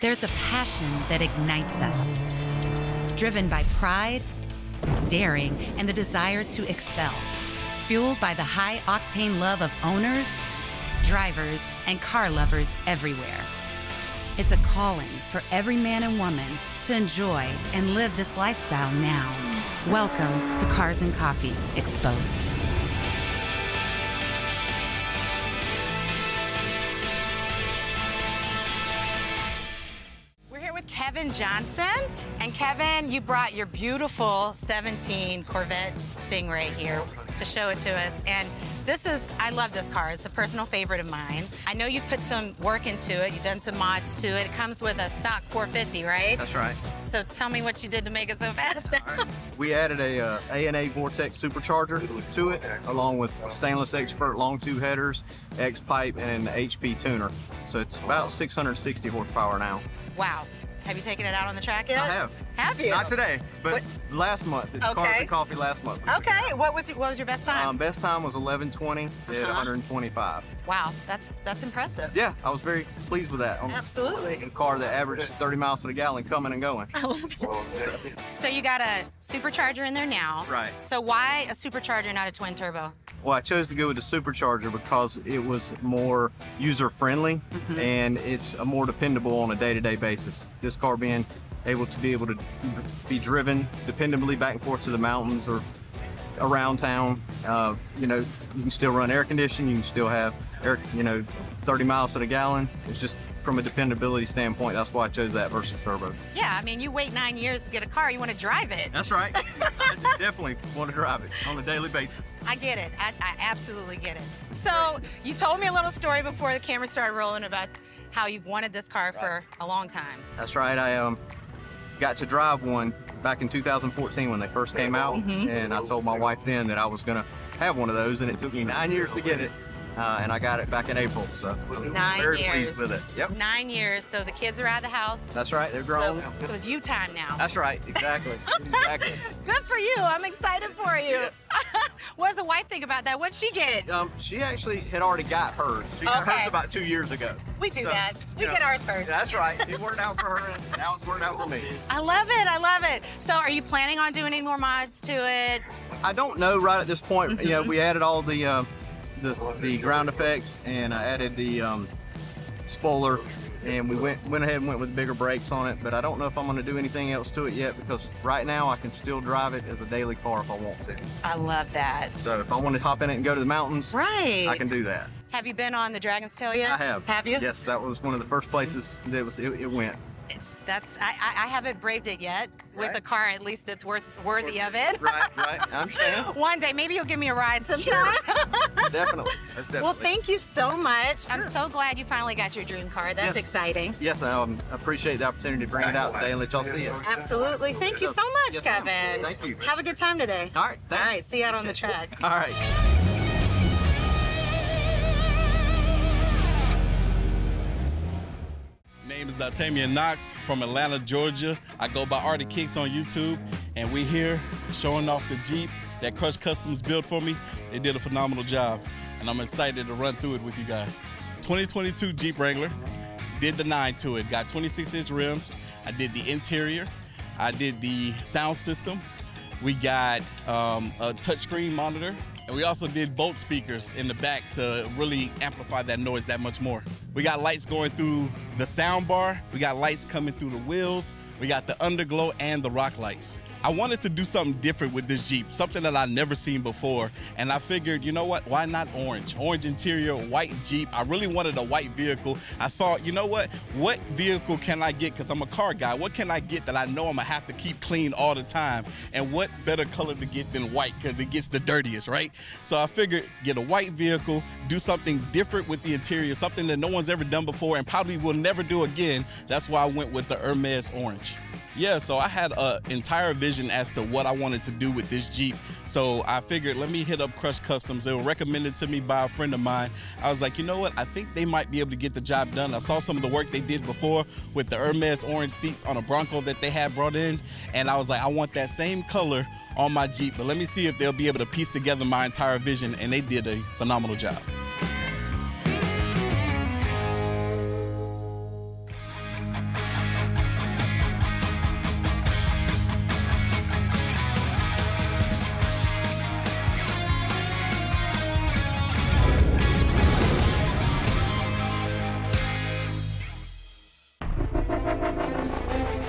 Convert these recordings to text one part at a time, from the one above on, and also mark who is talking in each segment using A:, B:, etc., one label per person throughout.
A: there's a passion that ignites us. Driven by pride, daring, and the desire to excel. Fueled by the high-octane love of owners, drivers, and car lovers everywhere. It's a calling for every man and woman to enjoy and live this lifestyle now. Welcome to Cars and Coffee Exposed.
B: We're here with Kevin Johnson. And Kevin, you brought your beautiful 17 Corvette Stingray here to show it to us. And I love this car. It's a personal favorite of mine. I know you've put some work into it. You've done some mods to it. It comes with a stock 450, right?
C: That's right.
B: So tell me what you did to make it so fast.
C: Right. We added a A&A Vortex supercharger to it, along with Stainless Expert long tube headers, X-pipe, and an HP tuner. So it's about 660 horsepower now.
B: Wow. Have you taken it out on the track yet?
C: I have.
B: Have you?
C: Not today, but last month. Cars and Coffee last month.
B: Okay. What was your best time?
C: Best time was 11:20 at 125.
B: Wow, that's impressive.
C: Yeah, I was very pleased with that.
B: Absolutely.
C: A car that averaged 30 miles to the gallon coming and going.
B: I love it. So you got a supercharger in there now.
C: Right.
B: So why a supercharger, not a twin turbo?
C: Well, I chose to go with the supercharger because it was more user-friendly and it's more dependable on a day-to-day basis. This car being able to be driven dependably back and forth to the mountains or around town. You can still run air conditioning, you can still have air, 30 miles to the gallon. It's just from a dependability standpoint, that's why I chose that versus turbo.
B: Yeah, I mean, you wait 9 years to get a car, you want to drive it.
C: That's right. I definitely want to drive it on a daily basis.
B: I get it. I absolutely get it. So you told me a little story before the camera started rolling about how you've wanted this car for a long time.
C: That's right. I got to drive one back in 2014 when they first came out, and I told my wife then that I was going to have one of those, and it took me 9 years to get it. And I got it back in April, so
B: 9
C: very
B: years.
C: pleased with it. Yep.
B: 9 years, so the kids are out of the house.
C: That's right, they're grown.
B: So it's you time now.
C: That's right, exactly. Exactly.
B: Good for you. I'm excited for you.
C: Yeah.
B: What does the wife think about that? What'd she get?
C: She actually had already got hers. She got hers about 2 years ago.
B: We do that. We get ours first.
C: That's right. It worked out for her, and now it's worked out for me.
B: I love it. I love it. So are you planning on doing any more mods to it?
C: I don't know right at this point. We added all the ground effects, and I added the spoiler, and we went ahead and went with bigger brakes on it, but I don't know if I'm going to do anything else to it yet, because right now I can still drive it as a daily car if I want to.
B: I love that.
C: So if I want to hop in it and go to the mountains,
B: right,
C: I can do that.
B: Have you been on the Dragon's Tail yet?
C: I have.
B: Have you?
C: Yes, that was one of the first places that it went.
B: I haven't braved it yet with a car at least that's worthy of it.
C: Right, I understand.
B: One day, maybe you'll give me a ride sometime.
C: Sure. Definitely.
B: Well, thank you so much. Sure. I'm so glad you finally got your dream car. That's exciting.
C: Yes, I appreciate the opportunity to bring it out today and let y'all see it.
B: Absolutely. Thank you so much, Kevin.
C: Thank you.
B: Have a good time today.
C: All right, thanks.
B: All right, see you out on the track.
C: All right.
D: My name is Damian Knox from Atlanta, Georgia. I go by Artie Kicks on YouTube, and we're here showing off the Jeep that Crush Customs built for me. They did a phenomenal job, and I'm excited to run through it with you guys. 2022 Jeep Wrangler, did the 9 to it, got 26-inch rims. I did the interior, I did the sound system. We got a touchscreen monitor, and we also did Bolt speakers in the back to really amplify that noise that much more. We got lights going through the sound bar. We got lights coming through the wheels. We got the underglow and the rock lights. I wanted to do something different with this Jeep, something that I've never seen before. And I figured, you know what, why not orange? Orange interior, white Jeep. I really wanted a white vehicle. I thought, you know what vehicle can I get? Because I'm a car guy. What can I get that I know I'm gonna have to keep clean all the time? And what better color to get than white, because it gets the dirtiest, right? So I figured, get a white vehicle, do something different with the interior, something that no one's ever done before and probably will never do again. That's why I went with the Hermes orange. Yeah, so I had an entire vision as to what I wanted to do with this Jeep. So I figured, let me hit up Crush Customs. They were recommended to me by a friend of mine. I was like, you know what? I think they might be able to get the job done. I saw some of the work they did before with the Hermes orange seats on a Bronco that they had brought in. And I was like, I want that same color on my Jeep, but let me see if they'll be able to piece together my entire vision. And they did a phenomenal job.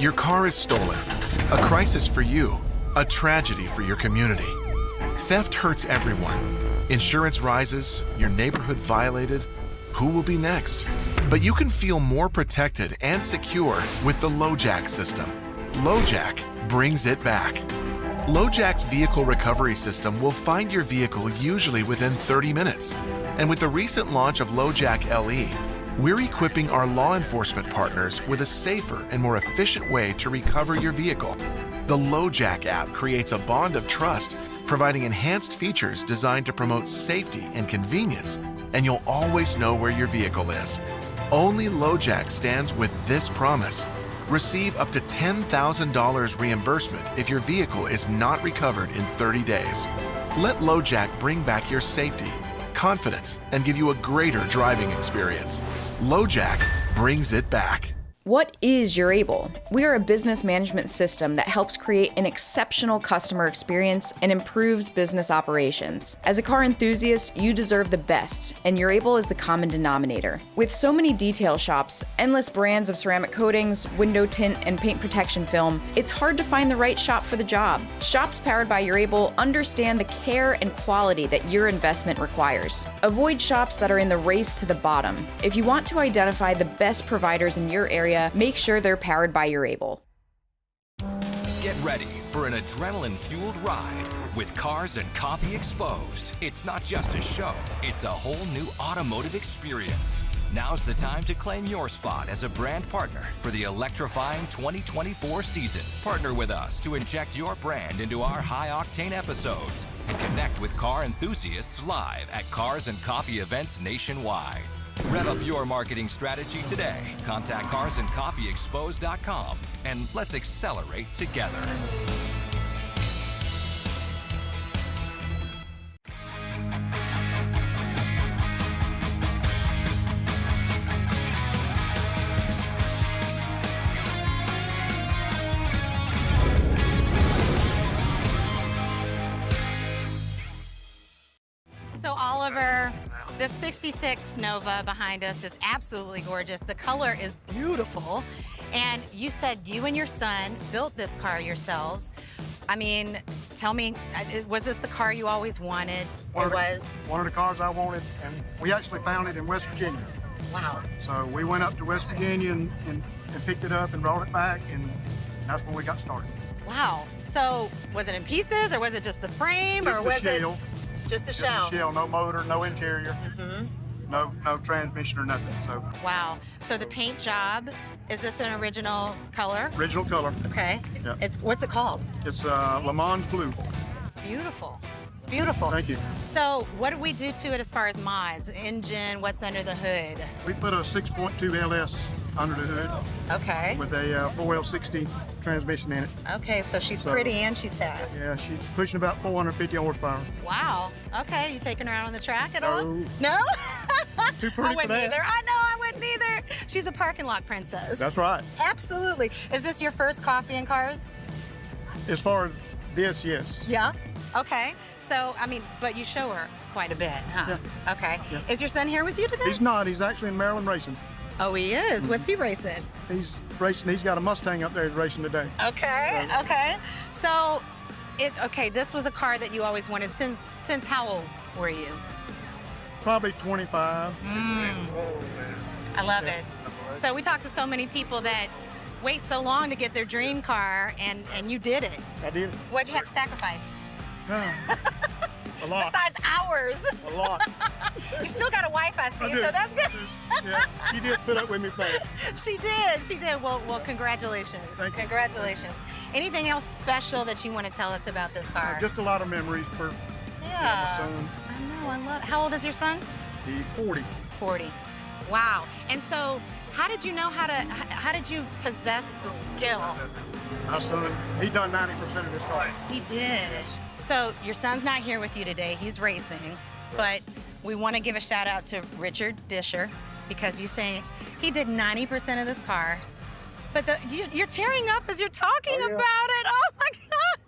E: Your car is stolen. A crisis for you, a tragedy for your community. Theft hurts everyone. Insurance rises, your neighborhood violated. Who will be next? But you can feel more protected and secure with the LoJack system. LoJack brings it back. LoJack's vehicle recovery system will find your vehicle usually within 30 minutes. And with the recent launch of LoJack LE, we're equipping our law enforcement partners with a safer and more efficient way to recover your vehicle. The LoJack app creates a bond of trust, providing enhanced features designed to promote safety and convenience, and you'll always know where your vehicle is. Only LoJack stands with this promise. Receive up to $10,000 reimbursement if your vehicle is not recovered in 30 days. Let LoJack bring back your safety, confidence, and give you a greater driving experience. LoJack brings it back.
F: What is Urable? We are a business management system that helps create an exceptional customer experience and improves business operations. As a car enthusiast, you deserve the best, and Urable is the common denominator. With so many detail shops, endless brands of ceramic coatings, window tint, and paint protection film, it's hard to find the right shop for the job. Shops powered by Urable understand the care and quality that your investment requires. Avoid shops that are in the race to the bottom. If you want to identify the best providers in your area, make sure they're powered by Urable.
G: Get ready for an adrenaline-fueled ride with Cars and Coffee Exposed. It's not just a show, it's a whole new automotive experience. Now's the time to claim your spot as a brand partner for the electrifying 2024 season. Partner with us to inject your brand into our high-octane episodes and connect with car enthusiasts live at Cars and Coffee events nationwide. Rev up your marketing strategy today. Contact carsandcoffeeexposed.com and let's accelerate together.
B: So Oliver, the 66 Nova behind us is absolutely gorgeous. The color is beautiful. And you said you and your son built this car yourselves. I mean, tell me, was this the car you always wanted?
H: One of the cars I wanted, and we actually found it in West Virginia.
B: Wow.
H: So we went up to West Virginia and picked it up and brought it back, and that's where we got started.
B: Wow. So was it in pieces, or was it just the frame, or was it just the shell?
H: Just the shell, no motor, no interior, no transmission or nothing. So
B: Wow. So the paint job, is this an original color?
H: original color.
B: Okay.
H: Yeah.
B: What's it called?
H: It's Le Mans Blue.
B: It's beautiful. It's beautiful.
H: Thank you.
B: So what do we do to it as far as mods? Engine, what's under the hood?
H: We put a 6.2 LS under the hood
B: Okay.
H: with a 4L60 transmission in it.
B: Okay, so she's pretty and she's fast.
H: Yeah, she's pushing about 450 horsepower.
B: Wow. Okay, you taking her out on the track at all?
H: No.
B: No?
H: Too pretty
B: I
H: for
B: wouldn't
H: that.
B: either. I know, I wouldn't either. She's a parking lot princess.
H: That's right.
B: Absolutely. Is this your first coffee and cars?
H: As far as this, yes.
B: Yeah. Okay. So, I mean, but you show her quite a bit, huh?
H: Yeah.
B: Okay.
H: Yeah.
B: Is your son here with you today?
H: He's not. He's actually in Maryland racing.
B: Oh, he is. What's he racing?
H: He's racing. He's got a Mustang up there. He's racing today.
B: Okay. Okay. So, this was a car that you always wanted since how old were you?
H: Probably 25.
B: I love it. So we talk to so many people that wait so long to get their dream car, and you did it.
H: I did.
B: What'd you have to sacrifice?
H: A lot.
B: Besides hours.
H: A lot.
B: You still got a wife, I see,
H: I do.
B: so that's good.
H: Yeah, she did put up with me fast.
B: She did. Well, congratulations.
H: Thank you.
B: Congratulations. Anything else special that you want to tell us about this car?
H: Just a lot of memories for
B: yeah.
H: my son.
B: I know, I love it. How old is your son?
H: He's 40.
B: 40. Wow. And so, how did you possess the skill?
H: My son, he done 90% of this car.
B: He did. So your son's not here with you today. He's racing, but we want to give a shout out to Richard Disher because you say he did 90% of this car. But you're tearing up as you're talking about it. Oh my God,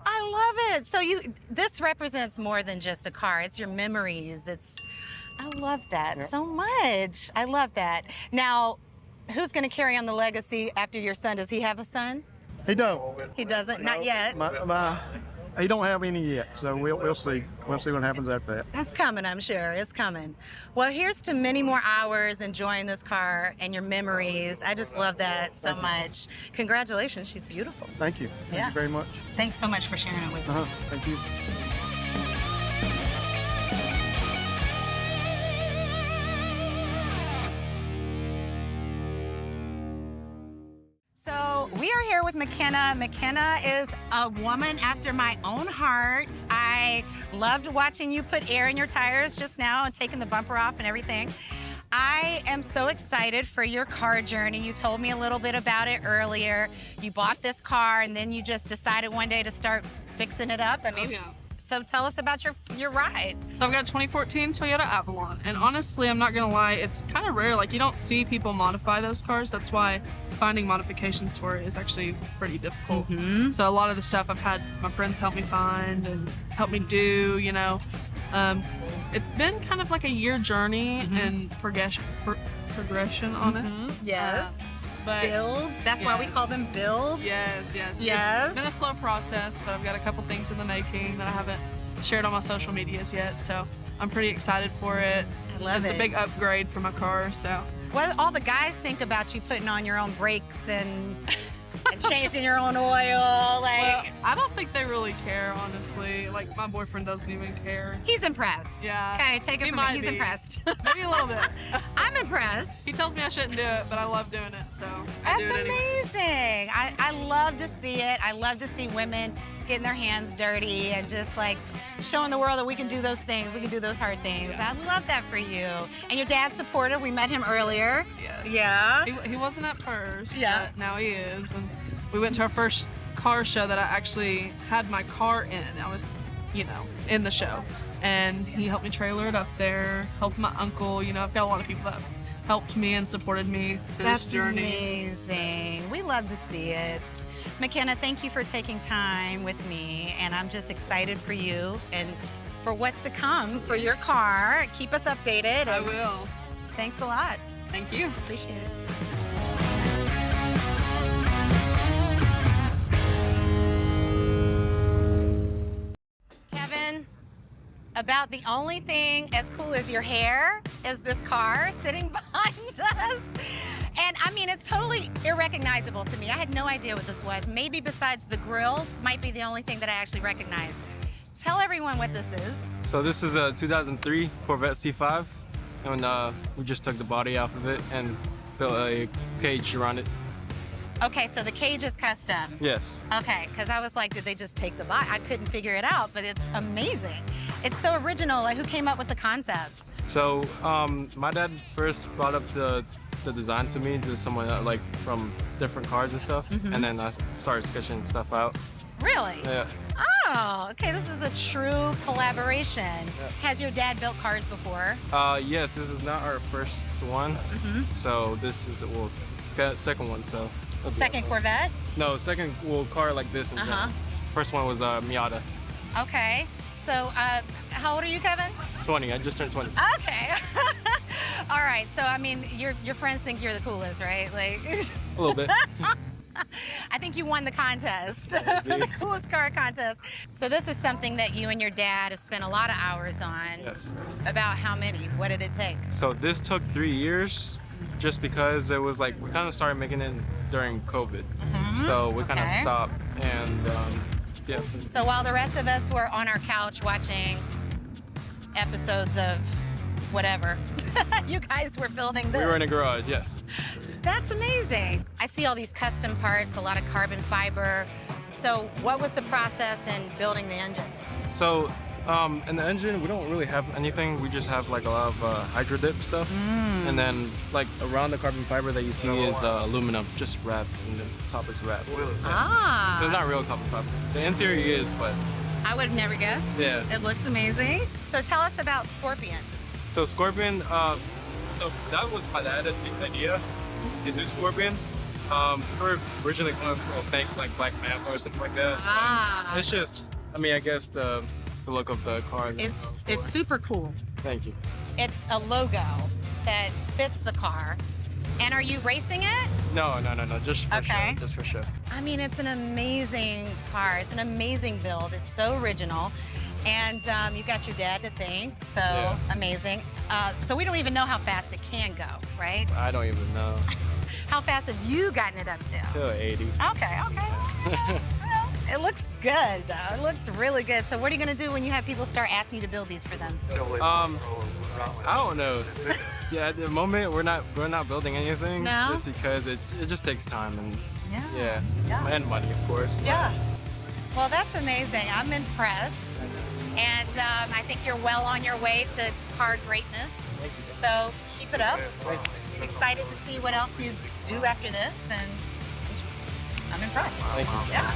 B: I love it. So this represents more than just a car. It's your memories. I love that so much. I love that. Now, who's going to carry on the legacy after your son? Does he have a son?
H: He don't.
B: He doesn't? Not yet.
H: He don't have any yet, so we'll see. We'll see what happens after that.
B: It's coming, I'm sure. It's coming. Well, here's to many more hours enjoying this car and your memories. I just love that so much. Congratulations. She's beautiful.
H: Thank you. Thank
B: Yeah.
H: you very much.
B: Thanks so much for sharing it with us.
H: Thank you.
B: So we are here with McKenna. McKenna is a woman after my own heart. I loved watching you put air in your tires just now and taking the bumper off and everything. I am so excited for your car journey. You told me a little bit about it earlier. You bought this car and then you just decided one day to start fixing it up. I mean, so tell us about your ride.
I: So I've got a 2014 Toyota Avalon, and honestly, I'm not gonna lie, it's kind of rare. Like, you don't see people modify those cars. That's why finding modifications for it is actually pretty difficult. So a lot of the stuff I've had my friends help me find and help me do, you know. It's been kind of like a year journey and progression on it.
B: Yes.
I: But
B: Builds. That's why we call them builds.
I: Yes.
B: Yes.
I: It's been a slow process, but I've got a couple things in the making that I haven't shared on my social medias yet, so I'm pretty excited for it.
B: I love
I: It's
B: it.
I: a big upgrade for my car, so.
B: What do all the guys think about you putting on your own brakes and changing your own oil?
I: Well, I don't think they really care, honestly. Like, my boyfriend doesn't even care.
B: He's impressed.
I: Yeah.
B: Okay, take it
I: He
B: from me.
I: might
B: He's
I: be.
B: impressed.
I: Maybe a little bit.
B: I'm impressed.
I: He tells me I shouldn't do it, but I love doing it, so I
B: That's
I: do it anyway.
B: amazing. I love to see it. I love to see women getting their hands dirty and just like showing the world that we can do those things. We can do those hard things.
I: Yeah.
B: I love that for you. And your dad's supportive. We met him earlier.
I: Yes.
B: Yeah.
I: He wasn't at first,
B: Yeah.
I: but now he is. And we went to our first car show that I actually had my car in. I was, you know, in the show. And he helped me trailer it up there, helped my uncle. You know, I've got a lot of people that have helped me and supported me through
B: That's
I: this journey.
B: amazing. We love to see it. McKenna, thank you for taking time with me, and I'm just excited for you and for what's to come for your car. Keep us updated.
I: I
B: and
I: will.
B: Thanks a lot.
I: Thank you.
B: Appreciate it. Kevin, about the only thing as cool as your hair is this car sitting behind us. And I mean, it's totally irrecognizable to me. I had no idea what this was. Maybe besides the grill might be the only thing that I actually recognize. Tell everyone what this is.
J: So this is a 2003 Corvette C5, and we just took the body off of it and built a cage around it.
B: Okay, so the cage is custom.
J: Yes.
B: Okay, because I was like, did they just take the body? I couldn't figure it out, but it's amazing. It's so original. Like, who came up with the concept?
J: So my dad first brought up the design to me to someone like from different cars and stuff, and then I started sketching stuff out.
B: Really?
J: Yeah.
B: Oh, okay. This is a true collaboration. Has your dad built cars before?
J: Yes, this is not our first one. So this is the second one. So.
B: Second Corvette?
J: No, second car like this. In general. First one was Miata.
B: Okay. So, how old are you, Kevin?
J: 20. I just turned 20.
B: Okay. All right. So, I mean, your friends think you're the coolest, right? Like.
J: A little bit.
B: I think you won the contest, the coolest car contest. So this is something that you and your dad have spent a lot of hours on.
J: Yes.
B: About how many? What did it take?
J: So this took 3 years, just because it was like we kind of started making it during COVID. So we kind of
B: Okay.
J: stopped, and yeah.
B: So while the rest of us were on our couch watching episodes of whatever, you guys were building this.
J: We were in a garage, yes.
B: That's amazing. I see all these custom parts, a lot of carbon fiber. So what was the process in building the engine?
J: So in the engine, we don't really have anything. We just have like a lot of hydro dip stuff, and then like around the carbon fiber that you see is aluminum, just wrapped, and the top is wrapped.
B: Ah.
J: So it's not real carbon fiber. The interior is, but
B: I would have never guessed.
J: Yeah.
B: It looks amazing. So tell us about Scorpion.
J: so Scorpion. So that was my dad's idea to do Scorpion. We were originally going for a snake like Black Mamba or something like that.
B: Ah.
J: It's just, I mean, I guess the look of the car.
B: It's super cool.
J: Thank you.
B: It's a logo that fits the car. And are you racing it?
J: No, just for
B: Okay.
J: show. Just for show.
B: I mean, it's an amazing car. It's an amazing build. It's so original. And you've got your dad to thank, so
J: Yeah.
B: amazing. So we don't even know how fast it can go, right?
J: I don't even know.
B: How fast have you gotten it up to?
J: Till 80.
B: Okay. It looks good, though. It looks really good. So what are you going to do when you have people start asking you to build these for them?
J: I don't know. Yeah, at the moment we're not building anything.
B: No?
J: Just because it just takes time and
B: Yeah.
J: and money, of course.
B: Yeah. Well, that's amazing. I'm impressed. And I think you're well on your way to car greatness. So keep it up. Excited to see what else you do after this. And I'm impressed.
J: Thank you.
B: Yeah.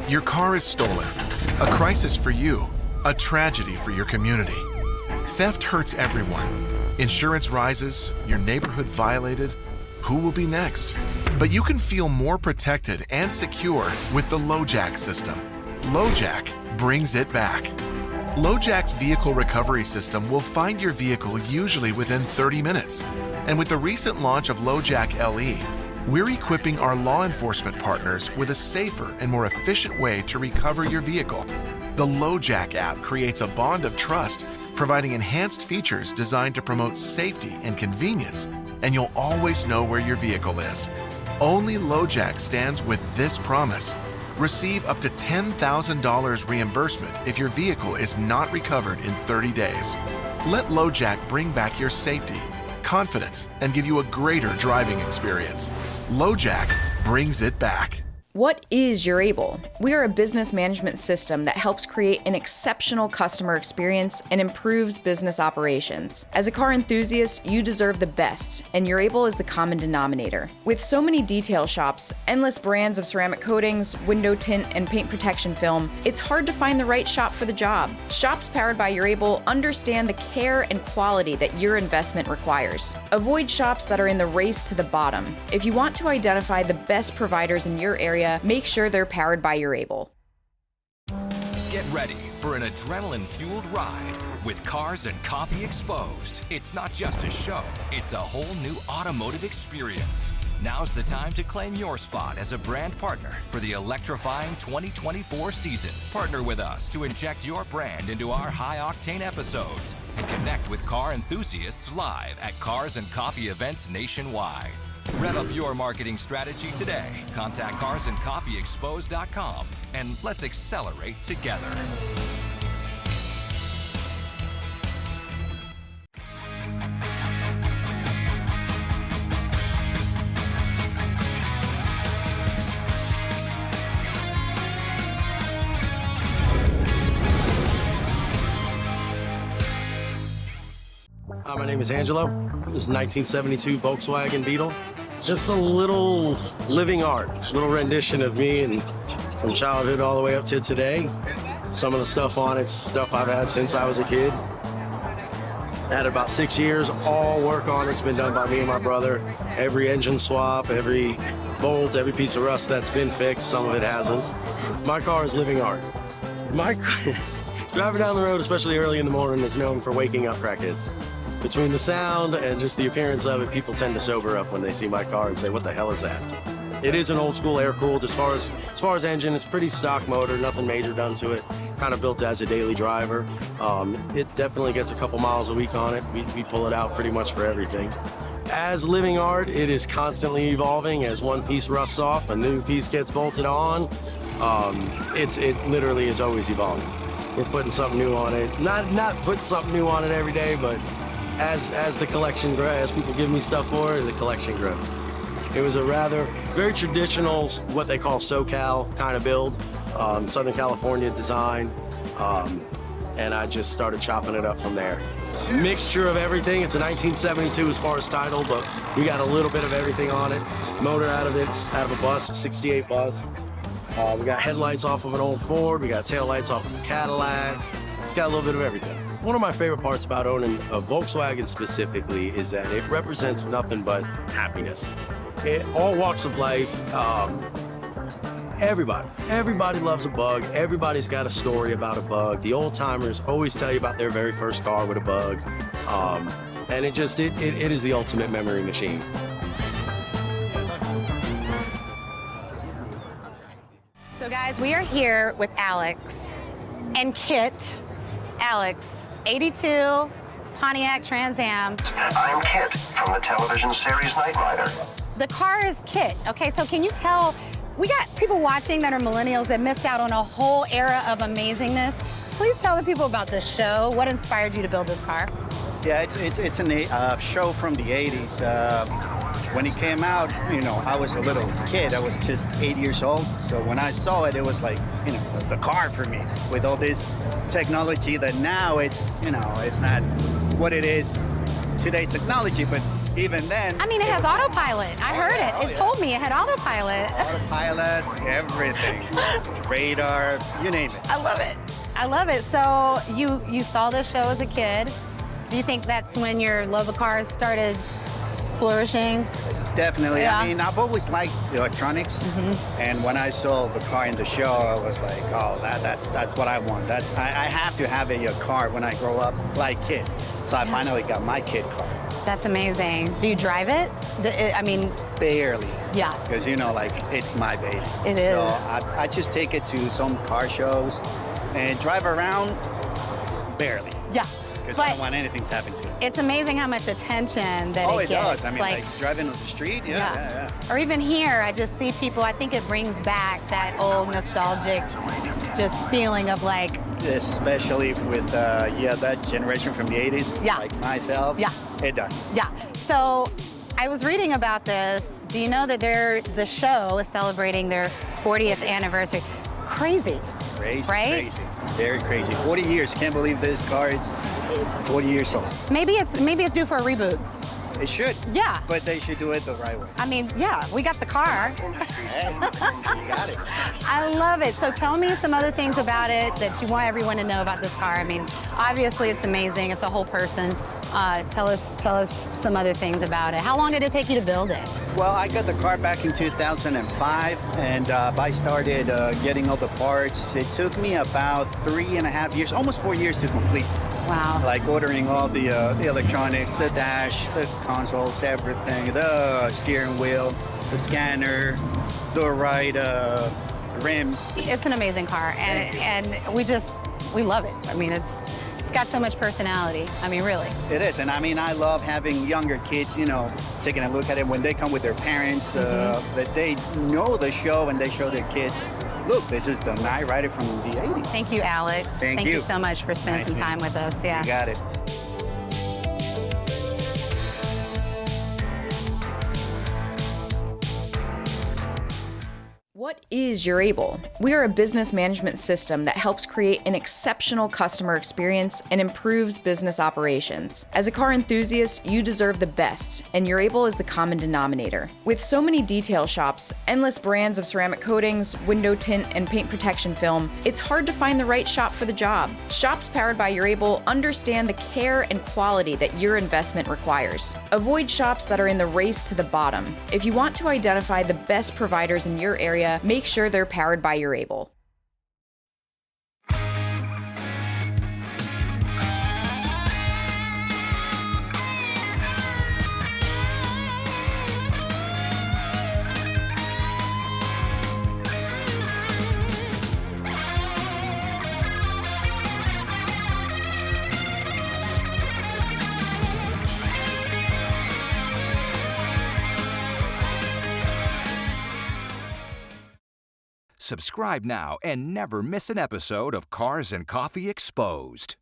E: Your car is stolen. A crisis for you, a tragedy for your community. Theft hurts everyone. Insurance rises, your neighborhood violated. Who will be next? But you can feel more protected and secure with the LoJack system. LoJack brings it back. LoJack's vehicle recovery system will find your vehicle usually within 30 minutes. And with the recent launch of LoJack LE, we're equipping our law enforcement partners with a safer and more efficient way to recover your vehicle. The LoJack app creates a bond of trust, providing enhanced features designed to promote safety and convenience, and you'll always know where your vehicle is. Only LoJack stands with this promise. Receive up to $10,000 reimbursement if your vehicle is not recovered in 30 days. Let LoJack bring back your safety, confidence, and give you a greater driving experience. LoJack brings it back.
F: What is Urable? We are a business management system that helps create an exceptional customer experience and improves business operations. As a car enthusiast, you deserve the best, and Urable is the common denominator. With so many detail shops, endless brands of ceramic coatings, window tint, and paint protection film, it's hard to find the right shop for the job. Shops powered by Urable understand the care and quality that your investment requires. Avoid shops that are in the race to the bottom. If you want to identify the best providers in your area, make sure they're powered by Urable.
G: Get ready for an adrenaline-fueled ride with Cars and Coffee Exposed. It's not just a show, it's a whole new automotive experience. Now's the time to claim your spot as a brand partner for the electrifying 2024 season. Partner with us to inject your brand into our high-octane episodes and connect with car enthusiasts live at Cars and Coffee events nationwide. Rev up your marketing strategy today. Contact carsandcoffeeexposed.com and let's accelerate together.
K: Hi, my name is Angelo. This is 1972 Volkswagen Beetle. Just a little living art, little rendition of me and from childhood all the way up to today. Some of the stuff on it's stuff I've had since I was a kid. Had about 6 years, all work on it's been done by me and my brother. Every engine swap, every bolt, every piece of rust that's been fixed, some of it hasn't. My car is living art. Driving down the road, especially early in the morning, is known for waking up crackheads. Between the sound and just the appearance of it, people tend to sober up when they see my car and say, what the hell is that? It is an old school air-cooled. As far as engine, it's pretty stock motor, nothing major done to it. Kind of built as a daily driver. It definitely gets a couple miles a week on it. We pull it out pretty much for everything. As living art, it is constantly evolving. As one piece rusts off, a new piece gets bolted on. It literally is always evolving. We're putting something new on it. Not putting something new on it every day, but as the collection grows, as people give me stuff for it, the collection grows. It was a very traditional, what they call SoCal kind of build, Southern California design. and I just started chopping it up from there. Mixture of everything. It's a 1972 as far as title, but we got a little bit of everything on it. Motor out of a bus, a 68 bus. We got headlights off of an old Ford. We got taillights off of a Cadillac. It's got a little bit of everything. One of my favorite parts about owning a Volkswagen specifically is that it represents nothing but happiness. All walks of life, everybody loves a bug. Everybody's got a story about a bug. The old timers always tell you about their very first car with a bug. And it is the ultimate memory machine.
B: So guys, we are here with Alex and Kit. Alex, 82 Pontiac Trans Am.
L: I'm Kit from the television series Knight Rider.
B: The car is Kit. Okay, so can you tell, we got people watching that are millennials that missed out on a whole era of amazingness. Please tell the people about this show. What inspired you to build this car?
M: Yeah, it's a show from the 80s. When it came out, you know, I was a little kid. I was just 8 years old. So when I saw it, it was like, you know, the car for me with all this technology that now it's, you know, it's not what it is today's technology, but even then.
B: I mean, it has autopilot. I heard it. It told me it had autopilot.
M: Autopilot, everything. Radar, you name it.
B: I love it. I love it. So you saw this show as a kid. Do you think that's when your love of cars started flourishing?
M: Definitely.
B: Yeah.
M: I mean, I've always liked electronics, and when I saw the car in the show, I was like, oh, that's what I want. I have to have a car when I grow up like Kit. So I finally got my Kit car.
B: That's amazing. Do you drive it? I mean,
M: barely.
B: Yeah.
M: Because, you know, like, it's my baby.
B: It is.
M: So I just take it to some car shows and drive around barely.
B: Yeah.
M: Because I don't want anything to happen to it.
B: It's amazing how much attention that it gets.
M: Oh, it does. I mean, like driving on the street, yeah.
B: Or even here, I just see people, I think it brings back that old nostalgic just feeling of like.
M: Especially with, that generation from the 80s, like myself.
B: Yeah.
M: It does.
B: Yeah. So I was reading about this. Do you know that the show is celebrating their 40th anniversary? Crazy.
M: Crazy,
B: right?
M: Crazy. Very crazy. 40 years. Can't believe this car. It's 40 years old.
B: Maybe it's due for a reboot.
M: It should.
B: Yeah.
M: But they should do it the right way.
B: I mean, yeah, we got the car.
M: Hey, you got it.
B: I love it. So tell me some other things about it that you want everyone to know about this car. I mean, obviously it's amazing. It's a whole person. Tell us some other things about it. How long did it take you to build it?
M: Well, I got the car back in 2005, and I started getting all the parts. It took me about 3.5 years, almost 4 years to complete.
B: Wow.
M: Like ordering all the electronics, the dash, the consoles, everything, the steering wheel, the scanner, the right rims.
B: It's an amazing car, and we love it. I mean, it's got so much personality. I mean, really.
M: It is, and I mean, I love having younger kids, you know, taking a look at it when they come with their parents, that they know the show and they show their kids, look, this is the Knight Rider from the 80s.
B: Thank you, Alex.
M: Thank you.
B: You so much for spending some time with us. Yeah.
M: You got it.
F: What is Urable? We are a business management system that helps create an exceptional customer experience and improves business operations. As a car enthusiast, you deserve the best, and Urable is the common denominator. With so many detail shops, endless brands of ceramic coatings, window tint, and paint protection film, it's hard to find the right shop for the job. Shops powered by Urable understand the care and quality that your investment requires. Avoid shops that are in the race to the bottom. If you want to identify the best providers in your area, make sure they're powered by Urable.
G: Subscribe now and never miss an episode of Cars and Coffee Exposed.